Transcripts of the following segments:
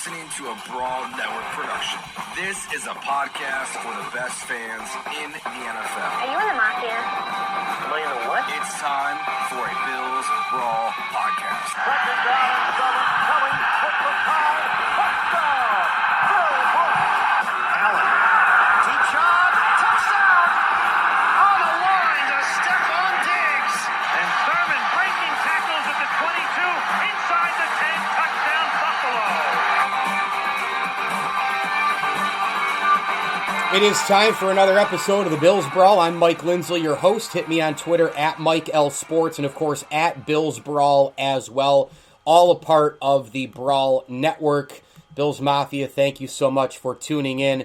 listening to a Brawl Network production. This is a podcast for the best fans in the NFL. Are you in the Mafia? Am I in the what? It's time for a Bills Brawl podcast. Second down and 7, coming with the time. Touchdown! Bill Bush! Allen. Deep shot. Touchdown! On the line to Stephon Diggs. And Thurman breaking tackles at the 22, inside the 10, touchdown Buffalo. It is time for another episode of the Bills Brawl. I'm Mike Lindsley, your host. Hit me on Twitter at Mike L Sports and, of course, at Bills Brawl as well. All a part of the Brawl Network. Bills Mafia, thank you so much for tuning in.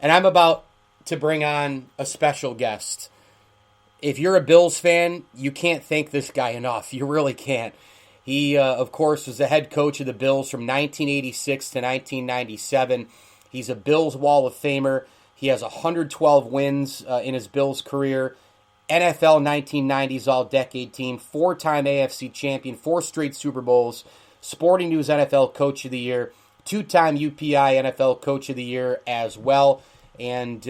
And I'm about to bring on a special guest. If you're a Bills fan, you can't thank this guy enough. You really can't. He, of course, was the head coach of the Bills from 1986 to 1997. He's a Bills Wall of Famer. He has 112 wins in his Bills career. NFL 1990s All-Decade Team, 4-time AFC champion, 4 straight Super Bowls, Sporting News NFL Coach of the Year, 2-time UPI NFL Coach of the Year as well. And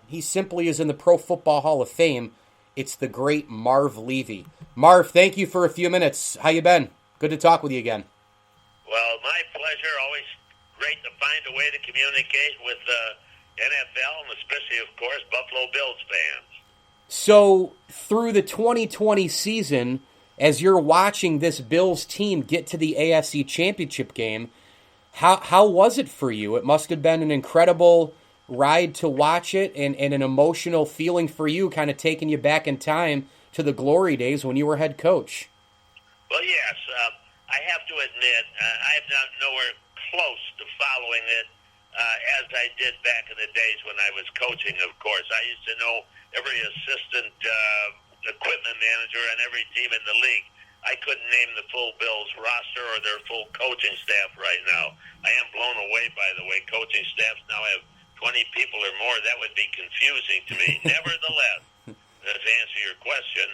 he simply is in the Pro Football Hall of Fame. It's the great Marv Levy. Marv, thank you for a few minutes. How you been? Good to talk with you again. Well, my pleasure. Always great to find a way to communicate with NFL, and especially, of course, Buffalo Bills fans. So, through the 2020 season, as you're watching this Bills team get to the AFC Championship game, how was it for you? It must have been an incredible ride to watch it and an emotional feeling for you, kind of taking you back in time to the glory days when you were head coach. Well, yes. I have to admit, I'm not nowhere close to following it as I did back in the days when I was coaching, of course. I used to know every assistant equipment manager and every team in the league. I couldn't name the full Bills roster or their full coaching staff right now. I am blown away, by the way. Coaching staffs now have 20 people or more. That would be confusing to me. Nevertheless, to answer your question,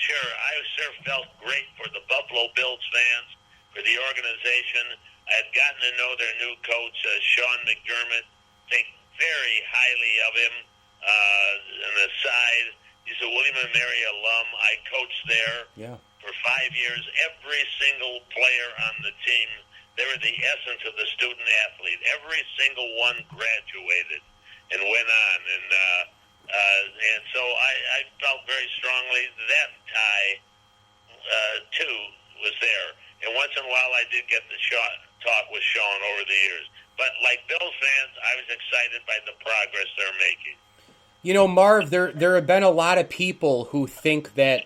sure, I sure felt great for the Buffalo Bills fans, for the organization. I had gotten to know their new coach, Sean McDermott, think very highly of him. On the side, he's a William & Mary alum. I coached there for 5 years. Every single player on the team, they were the essence of the student athlete. Every single one graduated and went on. And so I felt very strongly that tie, too, was there. And once in a while, I did get the talk with Sean over the years. But like Bills fans, I was excited by the progress they're making. You know, Marv, there have been a lot of people who think that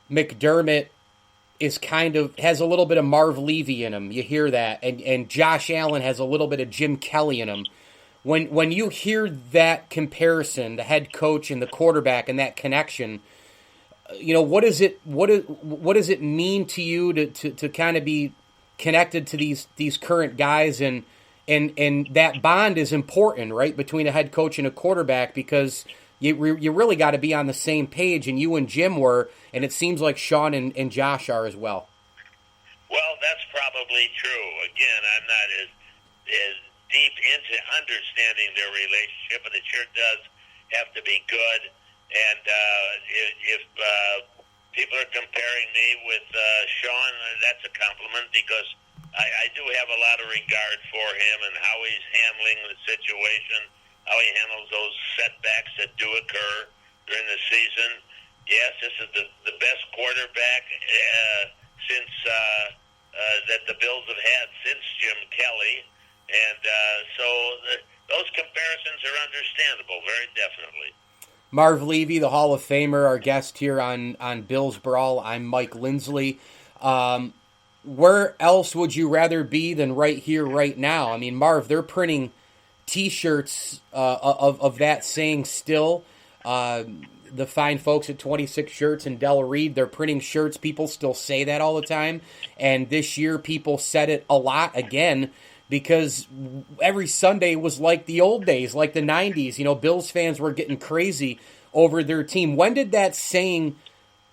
McDermott is has a little bit of Marv Levy in him. You hear that. And Josh Allen has a little bit of Jim Kelly in him. When you hear that comparison, the head coach and the quarterback and that connection, you know, what does it mean to you to kind of be connected to these current guys, and that bond is important, right, between a head coach and a quarterback, because you really got to be on the same page, and you and Jim were, and it seems like Sean and Josh are as well. Well, that's probably true. Again, I'm not as deep into understanding their relationship, but it sure does have to be good. And if people are comparing me with Sean, that's a compliment, because I do have a lot of regard for him and how he's handling the situation, how he handles those setbacks that do occur during the season. Yes, this is the best quarterback since that the Bills have had since Jim Kelly. And so those comparisons are understandable, very definitely. Marv Levy, the Hall of Famer, our guest here on Bills Brawl. I'm Mike Lindsley. Where else would you rather be than right here, right now? I mean, Marv, they're printing T-shirts of that saying still. The fine folks at 26 Shirts and Del Reed, they're printing shirts. People still say that all the time. And this year, people said it a lot again, because every Sunday was like the old days, like the 90s. You know, Bills fans were getting crazy over their team. When did that saying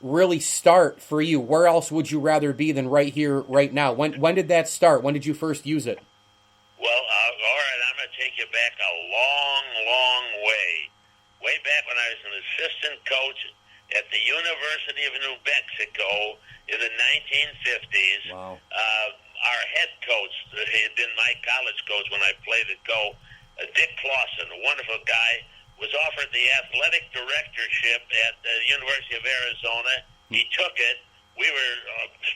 really start for you? Where else would you rather be than right here, right now? When did that start? When did you first use it? University of New Mexico in the 1950s. Wow. Our head coach, he had been my college coach when I played at Go, Dick Clausen, a wonderful guy, was offered the athletic directorship at the University of Arizona. He took it. We were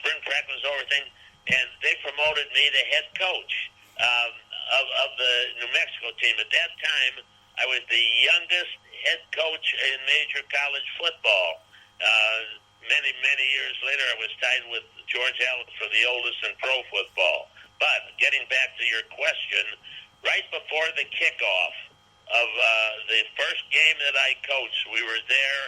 spring practice over thing, and they promoted me to head coach of the New Mexico team. At that time, I was the youngest head coach in major college football. Many years later, I was tied with George Allen for the oldest in pro football. But getting back to your question, right before the kickoff of the first game that I coached, we were there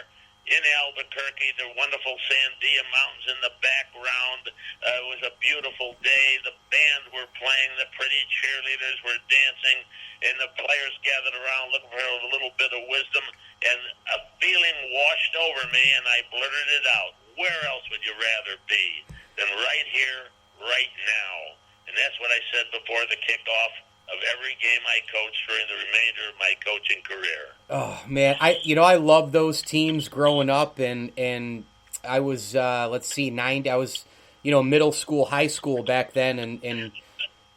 in Albuquerque, the wonderful Sandia Mountains in the background. It was a beautiful day. The band were playing. The pretty cheerleaders were dancing. And the players gathered around looking for a little bit of wisdom. And a feeling washed over me, and I blurted it out. Where else would you rather be than right here, right now? And that's what I said before the kickoff of every game I coached during the remainder of my coaching career. Oh man, I love those teams growing up, and I was I was middle school, high school back then, and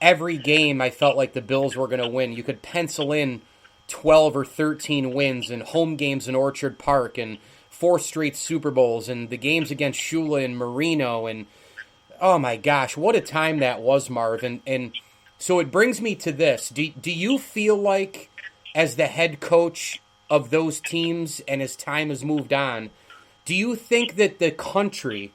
every game I felt like the Bills were going to win. You could pencil in 12 or 13 wins and home games in Orchard Park and 4 straight Super Bowls and the games against Shula and Marino, and oh my gosh, what a time that was, Marv. And so it brings me to this. Do you feel like, as the head coach of those teams and as time has moved on, do you think that the country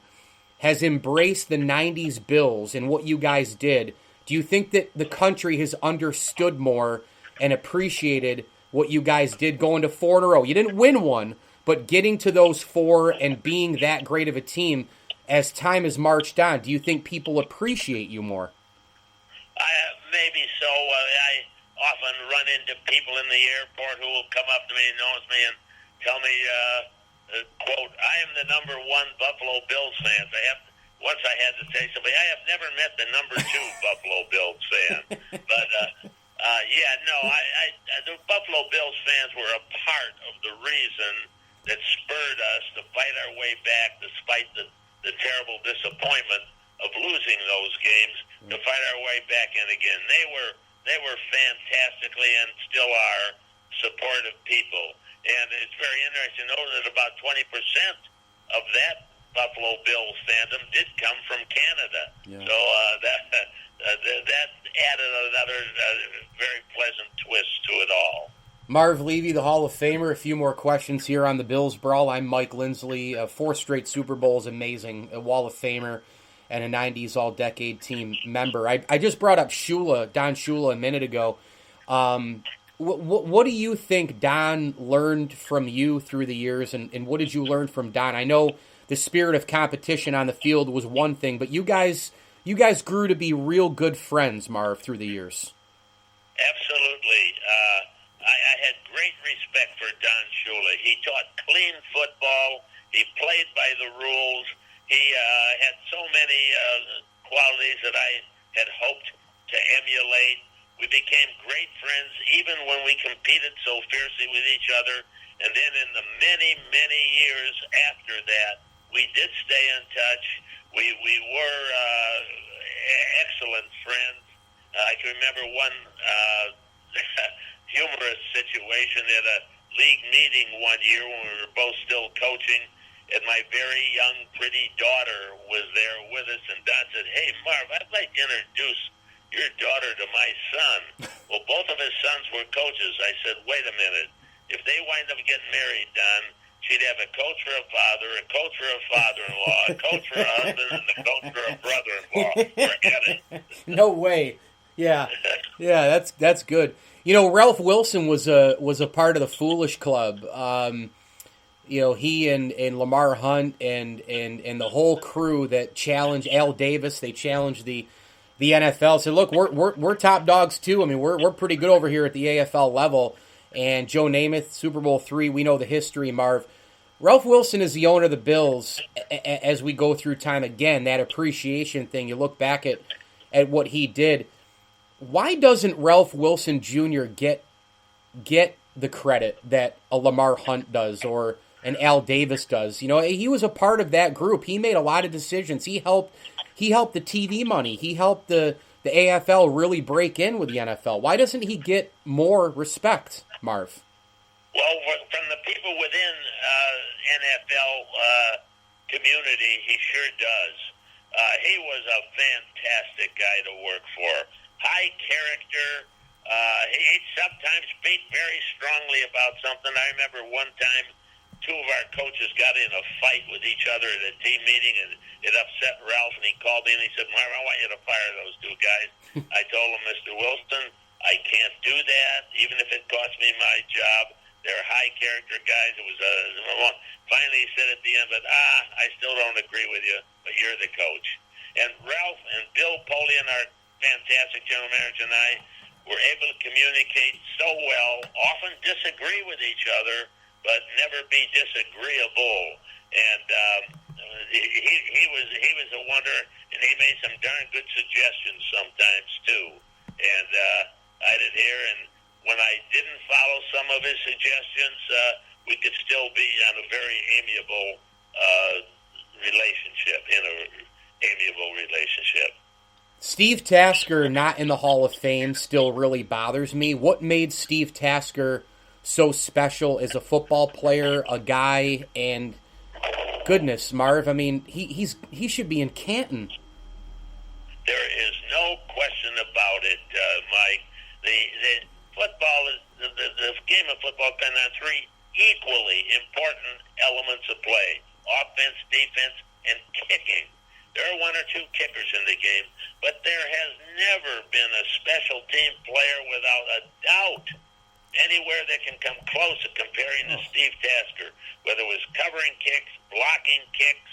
has embraced the 90s Bills and what you guys did? Do you think that the country has understood more and appreciated what you guys did going to 4 in a row? You didn't win one, but getting to those 4 and being that great of a team as time has marched on, do you think people appreciate you more? Maybe so. I often run into people in the airport who will come up to me and knows me and tell me, quote, I am the number 1 Buffalo Bills fan. Once I had to say something, I have never met the number 2 Buffalo Bills fan. But, the Buffalo Bills fans were a part of the reason that spurred us to fight our way back despite the terrible disappointment of losing those games, to fight our way back in again. They were fantastically and still are supportive people. And it's very interesting to know that about 20% of that Buffalo Bills fandom did come from Canada. Yeah. So that added another very pleasant twist to it all. Marv Levy, the Hall of Famer. A few more questions here on the Bills Brawl. I'm Mike Lindsley. 4 straight Super Bowls, amazing. A Wall of Famer and a 90s All-Decade Team member. I just brought up Shula, Don Shula, a minute ago. What do you think Don learned from you through the years, and what did you learn from Don? I know the spirit of competition on the field was one thing, but you guys grew to be real good friends, Marv, through the years. Absolutely. I had great respect for Don Shula. He taught clean football. He played by the rules. He had so many qualities that I had hoped to emulate. We became great friends even when we competed so fiercely with each other. And then in the many, many years after that, we did stay in touch. We were excellent friends. I can remember one humorous situation at a league meeting one year when we were both still coaching, and my very young, pretty daughter was there with us, and Don said, hey, Marv, I'd like to introduce your daughter to my son. Well, both of his sons were coaches. I said, wait a minute. If they wind up getting married, Don, she'd have a coach for a father, a coach for a father-in-law, a coach for a husband, and a coach for a brother-in-law. Forget it. No way. Yeah, that's good. You know, Ralph Wilson was a part of the Foolish Club. He and Lamar Hunt and the whole crew that challenged Al Davis. They challenged the NFL. Said, look, we're top dogs too. I mean, we're pretty good over here at the AFL level. And Joe Namath, Super Bowl III. We know the history, Marv. Ralph Wilson is the owner of the Bills. As we go through time again, that appreciation thing. You look back at what he did. Why doesn't Ralph Wilson Jr. get the credit that a Lamar Hunt does, or and Al Davis does. You know, he was a part of that group. He made a lot of decisions. He helped the TV money. He helped the AFL really break in with the NFL. Why doesn't he get more respect, Marv? Well, from the people within NFL community, he sure does. He was a fantastic guy to work for. High character. He'd sometimes speak very strongly about something. I remember one time two of our coaches got in a fight with each other at a team meeting, and it upset Ralph, and he called me and he said, Marv, I want you to fire those two guys. I told him, Mr. Wilson, I can't do that, even if it costs me my job. They're high character guys. It was finally he said at the end, but I still don't agree with you, but you're the coach. And Ralph and Bill Polian, our fantastic general manager, and I were able to communicate so well, often disagree with each other, but never be disagreeable. And he was a wonder, and he made some darn good suggestions sometimes too. And I'd adhere, and when I didn't follow some of his suggestions, we could still be on a very amiable relationship. Steve Tasker not in the Hall of Fame still really bothers me. What made Steve Tasker so special as a football player, a guy, and goodness, Marv, I mean, he should be in Canton. There is no question about it, Mike. The football is the game of football depends on three equally important elements of play: offense, defense, and kicking. There are one or two kickers in the game, but there has never been a special team player without a doubt anywhere that can come close to comparing to Steve Tasker, whether it was covering kicks, blocking kicks,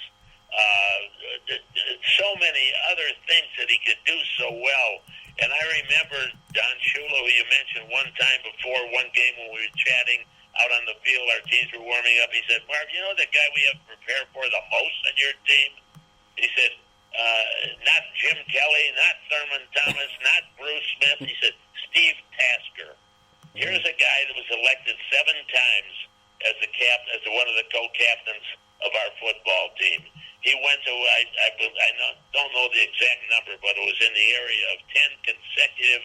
so many other things that he could do so well. And I remember Don Shula, who you mentioned one time before one game when we were chatting out on the field, our teams were warming up. He said, Marv, you know the guy we have prepared for the most on your team? He said, not Jim Kelly, not Thurman Thomas, not Bruce Smith. He said, Steve Tasker. Here's a guy that was elected 7 times as one of the co-captains of our football team. He went to, I don't know the exact number, but it was in the area of 10 consecutive,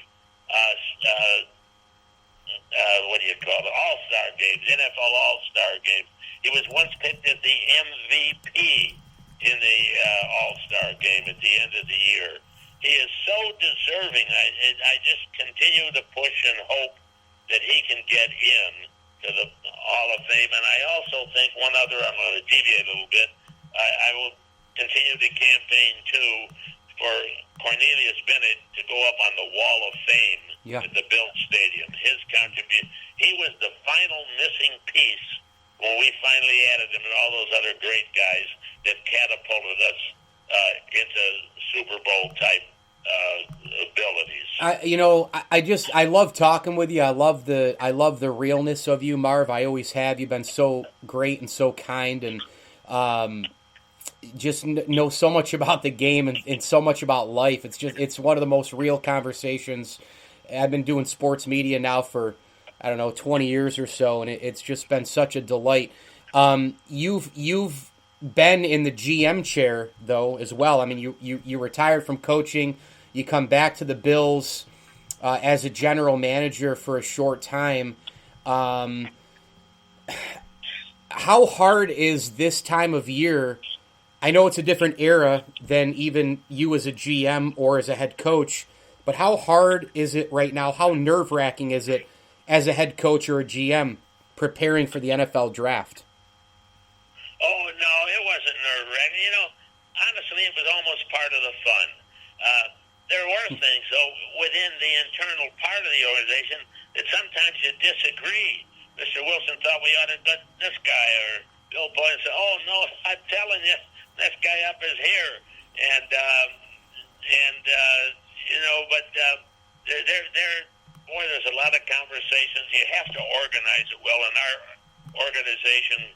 All-Star games, NFL All-Star games. He was once picked as the MVP in the All-Star game at the end of the year. He is so deserving. I just continue to push and hope that he can get in to the Hall of Fame. And I also think I'm going to deviate a little bit, I will continue to campaign, too, for Cornelius Bennett to go up on the Wall of Fame at the Bill Stadium. His contribution, he was the final missing piece when we finally added him and all those other great guys that catapulted us into Super Bowl-type abilities. I love talking with you. I love the realness of you, Marv. I always have. You've been so great and so kind, and just know so much about the game and so much about life. It's one of the most real conversations. I've been doing sports media now for 20 years or so, and it's just been such a delight. You've been in the GM chair though as well. I mean, you retired from coaching. You come back to the Bills as a general manager for a short time. How hard is this time of year? I know it's a different era than even you as a GM or as a head coach, but how hard is it right now? How nerve-wracking is it as a head coach or a GM preparing for the NFL draft? Oh, no, it wasn't nerve-wracking. Honestly, it was almost part of the fun. There were things, though, within the internal part of the organization that sometimes you disagree. Mr. Wilson thought we ought to get this guy, or Bill Boyd said, oh, no, I'm telling you, this guy up is here. There's a lot of conversations. You have to organize it well. In our organization,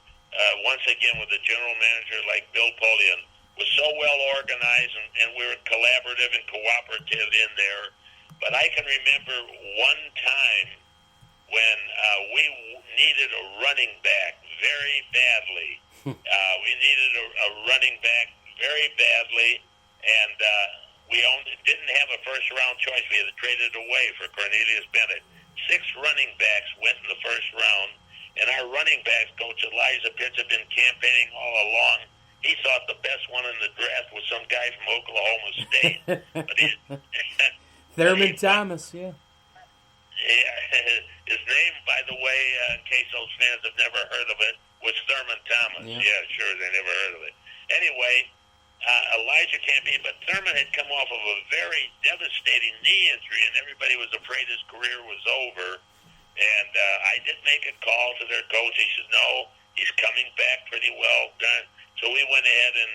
once again, with a general manager like Bill Polian, was so well organized, and we were collaborative and cooperative in there. But I can remember one time when we needed a running back very badly. We needed a running back very badly, and we didn't have a first-round choice. We had to trade it away for Cornelius Bennett. 6 running backs went in the first round, and our running backs coach, Elijah Pitts, had been campaigning all along. He thought the best one in the draft was some guy from Oklahoma State. Thurman Thomas, yeah. His name, by the way, in case those fans have never heard of it, was Thurman Thomas. Yeah, sure, they never heard of it. Anyway, Elijah can't be, but Thurman had come off of a very devastating knee injury, and everybody was afraid his career was over. And I did make a call to their coach. He said, no, he's coming back pretty well done. So we went ahead and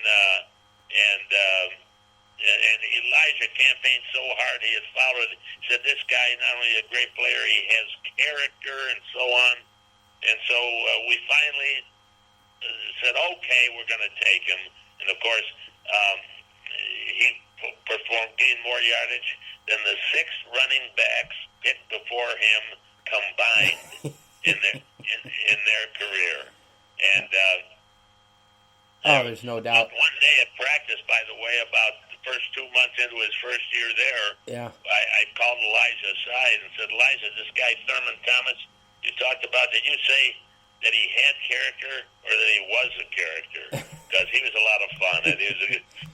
Elijah campaigned so hard. He had followed. Said this guy not only a great player, he has character and so on. And so we finally said, okay, we're going to take him. And of course, he performed, gained more yardage than the 6 running backs picked before him combined in their career. And there's no doubt. One day at practice, by the way, about the first 2 months into his first year there, I called Elijah aside and said, Elijah, this guy Thurman Thomas you talked about, did you say that he had character or that he was a character? Because he was a lot of fun, and he was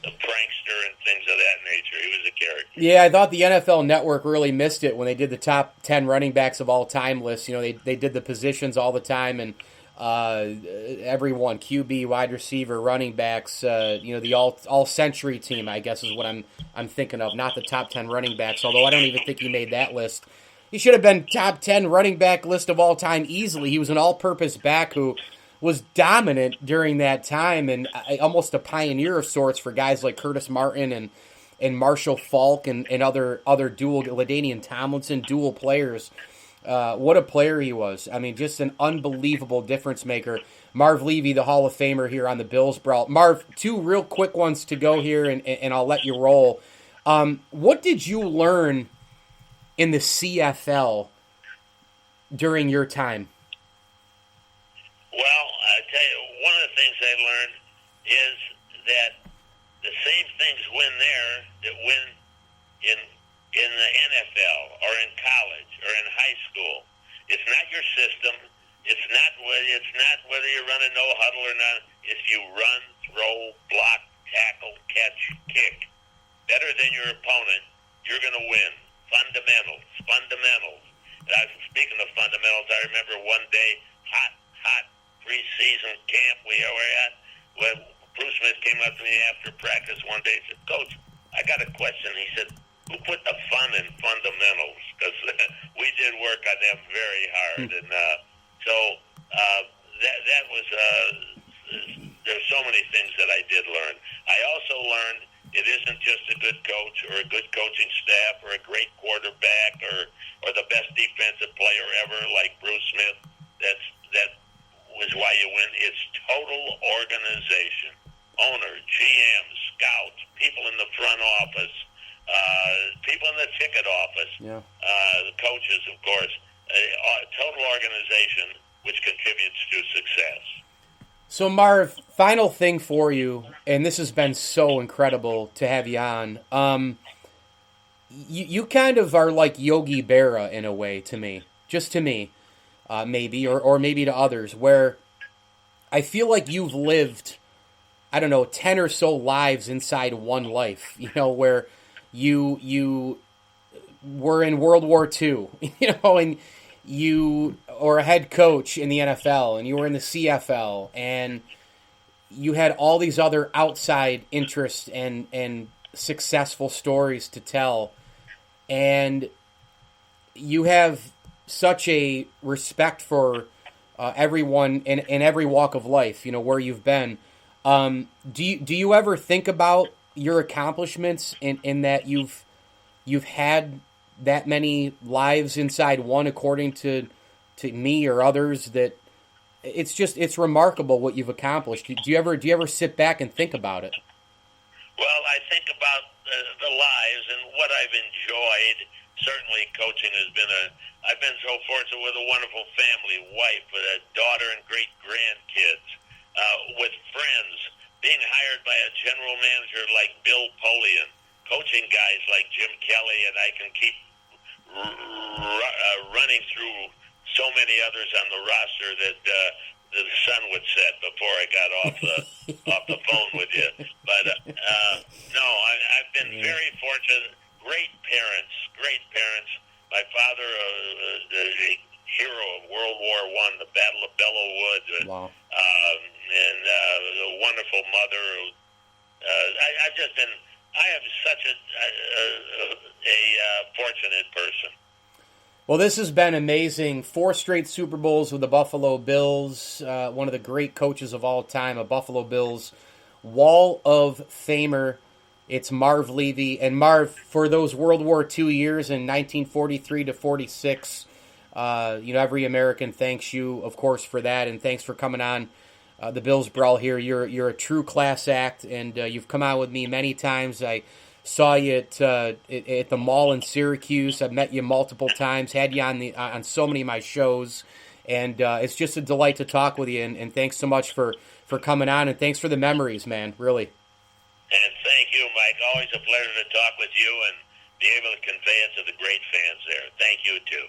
a prankster and things of that nature. He was a character. Yeah, I thought the NFL Network really missed it when they did the top 10 running backs of all time list. You know, they did the positions all the time, and everyone, QB, wide receiver, running backs, the all-century team, I guess is what I'm thinking of, not the top 10 running backs, although I don't even think he made that list. He should have been top 10 running back list of all time easily. He was an all-purpose back who was dominant during that time and almost a pioneer of sorts for guys like Curtis Martin and Marshall Faulk and other dual, LaDainian Tomlinson, dual players. What a player he was. I mean, just an unbelievable difference maker. Marv Levy, the Hall of Famer here on the Bills Brawl. Marv, 2 real quick ones to go here, and I'll let you roll. What did you learn in the CFL during your time? Well, I tell you, one of the things I learned is that the same things win there that win in the NFL or in college or in high school. It's not your system. It's not whether you run a no huddle or not. If you run, throw, block, tackle, catch, kick better than your opponent, you're going to win. Fundamentals. And speaking of fundamentals, I remember one day, hot preseason camp we were at, when Bruce Smith came up to me after practice one day and said, Coach, I got a question. He said, who put the fun in fundamentals? Because we did work on them very hard. And so that was, there's so many things that I did learn. I also learned it isn't just a good coach or a good coaching staff or a great quarterback or the best defensive player ever like Bruce Smith. That was why you win. It's total organization. Owner, GM, scouts, people in the front office, people in the ticket office, the coaches, of course. Total organization, which contributes to success. So, Marv, final thing for you, and this has been so incredible to have you on. You kind of are like Yogi Berra in a way to me, just to me, maybe, or maybe to others, where I feel like you've lived, 10 or so lives inside one life, where you were in World War II, and you or a head coach in the NFL, and you were in the CFL, and you had all these other outside interests and successful stories to tell, and you have such a respect for everyone in every walk of life, where you've been. Do you ever think about your accomplishments in that you've had that many lives inside one, according to me or others, that it's remarkable what you've accomplished. Do you ever sit back and think about it? Well, I think about the lives and what I've enjoyed. Certainly, coaching has been I've been so fortunate with a wonderful family, wife, with a daughter and great grandkids, with friends, being hired by a general manager like Bill Polian, coaching guys like Jim Kelly, and I can keep running through so many others on the roster that the sun would set before I got off the phone with you. But no, I've been very fortunate. Great parents. My father, the hero of World War I, the Battle of Belleau Wood, Wow. And a wonderful mother. I have such a fortunate person. Well, this has been amazing. 4 straight Super Bowls with the Buffalo Bills. One of the great coaches of all time, a Buffalo Bills Wall of Famer. It's Marv Levy. And Marv, for those World War II years in 1943 to 46, every American thanks you, of course, for that. And thanks for coming on the Bills Brawl here. You're a true class act, and you've come out with me many times. I saw you at the mall in Syracuse. I've met you multiple times, had you on so many of my shows, and it's just a delight to talk with you. And thanks so much for coming on, and thanks for the memories, man. Really. And thank you, Mike. Always a pleasure to talk with you and be able to convey it to the great fans there. Thank you too.